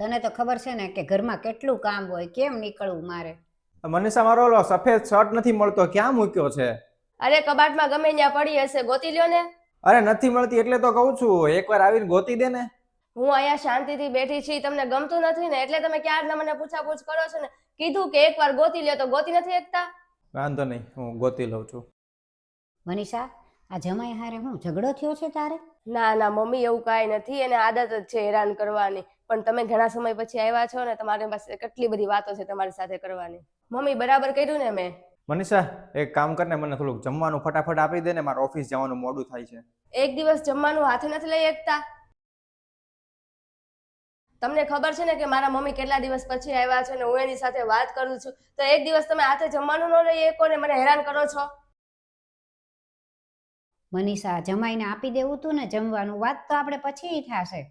તને તો ખબર છે ને કે ઘરમાં કેટલું કામ હોય, કેમ નીકળવું મારે? મનીષા, મારો ઓલો સફેદ શર્ટ નથી મળતો, ક્યાં મૂક્યો છે? અરે કબાટમાં ગમે ત્યાં પડી હશે, ગોતી લ્યો ને. અરે નથી મળતી એટલે તો કહું છું, એકવાર આવીને ગોતી દે ને. હું અહીંયા શાંતિથી બેઠી છી, તમને ગમતું નથી ને એટલે તમે ક્યારના મને પૂછાપૂછ કરો છો ને. કીધું કે એકવાર ગોતી લ્યો તો ગોતી નથી શકતા. વાંધો નહીં, હું ગોતી લઉં છું. મનીષા, આ જમાઈ હારે હું ઝઘડો થયો છે તારે? ના ના મમ્મી, એવું કાંઈ નથી, એને આદત જ છે હેરાન કરવાની. પણ તમે ઘણા સમય પછી આવ્યા છો ને, તમારી પાસે કેટલી બધી વાતો છે તમારી સાથે કરવાની. મમ્મી, બરાબર કર્યું ને મેં? મનીષા, એક કામ કરને, મને થોડુંક જમવાનું ફટાફટ આપી દે ને, મારે ઓફિસ જવાનું મોડું થાય છે. એક દિવસ જમવાનું હાથે નથી લઈ શકતા? તમને ખબર છે ને કે મારા મમ્મી કેટલા દિવસ પછી આવ્યા છે ને હું એની સાથે વાત કરું છું, તો એક દિવસ તમે હાથે જમવાનું ન લઈ શકો ને મને હેરાન કરો છો. મનીષા, જમાઈને આપી દેવું તું ને જમવાનું, વાત તો આપણે પછી થશે.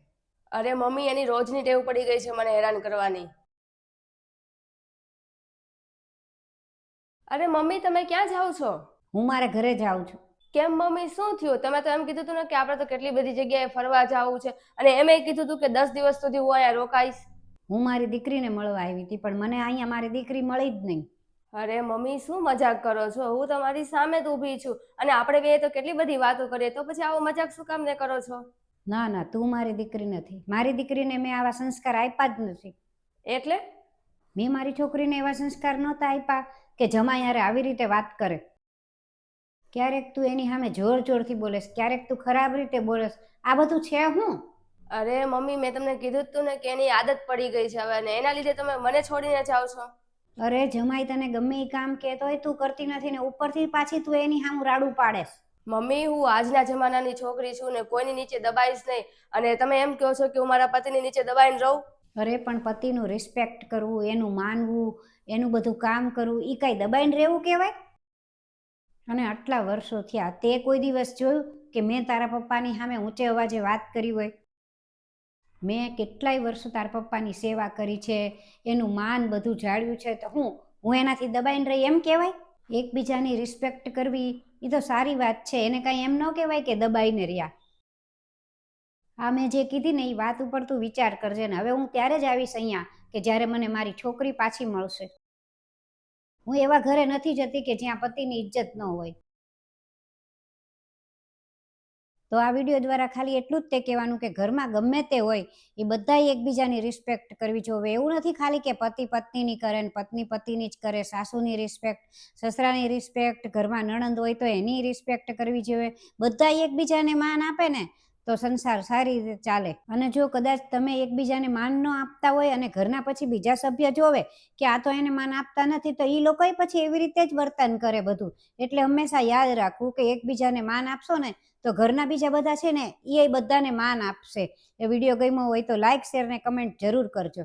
અરે મમ્મી, એની રોજની ટેવ પડી ગઈ છે મને હેરાન કરવાની. અરે મમ્મી, તમે ક્યાં જાઓ છો? હું મારે ઘરે જાઉં છું. કેમ મમ્મી, શું થયું? તમે તો એમ કીધું હતું ને કે આપણે તો કેટલી બધી જગ્યાએ ફરવા જવું છે, અને એમ કીધું હતું કે 10 દિવસ સુધી હું અહીંયા રોકાઈશ. હું મારી દીકરીને મળવા આવી હતી, પણ મને અહીંયા મારી દીકરી મળી જ નહીં. અરે મમ્મી, શું મજાક કરો છો? હું તમારી સામે જ ઊભી છું, અને આપણે બે તો કેટલી બધી વાતો કરીએ, તો પછી આવો મજાક શું કામ ને કરો છો? ના ના, તું મારી દીકરી નથી. મારી દીકરીને મેં આવા સંસ્કાર આપ્યા જ નથી. એટલે? મેં મારી છોકરીને એવા સંસ્કાર નહોતા આપ્યા કે જમાઈ હારે આવી રીતે વાત કરે. ક્યારેક તું એની સામે જોર જોરથી બોલેસ, ક્યારેક તું ખરાબ રીતે બોલેસ. આ બધું છે હું? અરે મમ્મી, મેં તમને કીધું જ તું ને કે એની આદત પડી ગઈ છે હવે, અને એના લીધે તમે મને છોડીને જાઓ છો. અરે જમાઈ તને ગમે એ કામ કહેતો હોય તું કરતી નથી ને ઉપરથી પાછી તું એની સામું રાડું પાડેસ. મમ્મી, હું આજના જમાનાની છોકરી છું ને કોઈની નીચે દબાઈશ નહીં, અને તમે એમ કહો છો કે હું મારા પતિની નીચે દબાઈને રહું? અરે પણ પતિનું રિસ્પેક્ટ કરવું, એનું માનવું, એનું બધું કામ કરવું, એ કાંઈ દબાઈને રહેવું કહેવાય? અને આટલા વર્ષો થયા, તે કોઈ દિવસ જોયું કે મેં તારા પપ્પાની સામે ઊંચે અવાજે વાત કરી હોય? મેં કેટલાય વર્ષો તારા પપ્પાની સેવા કરી છે, એનું માન બધું જાળવ્યું છે, તો હું એનાથી દબાઈને રહી એમ કહેવાય? એકબીજાની રિસ્પેક્ટ કરવી એ તો સારી વાત છે, એને કાંઈ એમ ન કહેવાય કે દબાઈને રહ્યા. આ મેં જે કીધી ને એ વાત ઉપર તું વિચાર કરજે ને. હવે હું ત્યારે જ આવીશ અહીંયા કે જ્યારે મને મારી છોકરી પાછી મળશે. હું એવા ઘરે નથી જતી કે જ્યાં પતિની ઇજ્જત ન હોય. તો આ વિડીયો દ્વારા ખાલી એટલું જ તે કહેવાનું કે ઘરમાં ગમે તે હોય એ બધાય એકબીજાની રિસ્પેક્ટ કરવી જોઈએ. એવું નથી ખાલી કે પતિ પત્નીની કરે ને પત્ની પતિની જ કરે. સાસુની રિસ્પેક્ટ, સસરાની રિસ્પેક્ટ, ઘરમાં નણંદ હોય તો એની રિસ્પેક્ટ કરવી જોઈએ. બધાય એકબીજાને માન આપે ને તો સંસાર સારી રીતે ચાલે. અને જો કદાચ તમે એકબીજાને માન ન આપતા હોય અને ઘરના પછી બીજા સભ્ય જોવે કે આ તો એને માન આપતા નથી, તો એ લોકોય પછી એવી રીતે જ વર્તન કરે બધું. એટલે હંમેશા યાદ રાખવું કે એકબીજાને માન આપશો ને તો ઘરના બીજા બધા છે ને એ બધાને માન આપશે. એ વિડીયો ગમ્યો હોય તો લાઈક, શેર ને કમેન્ટ જરૂર કરજો.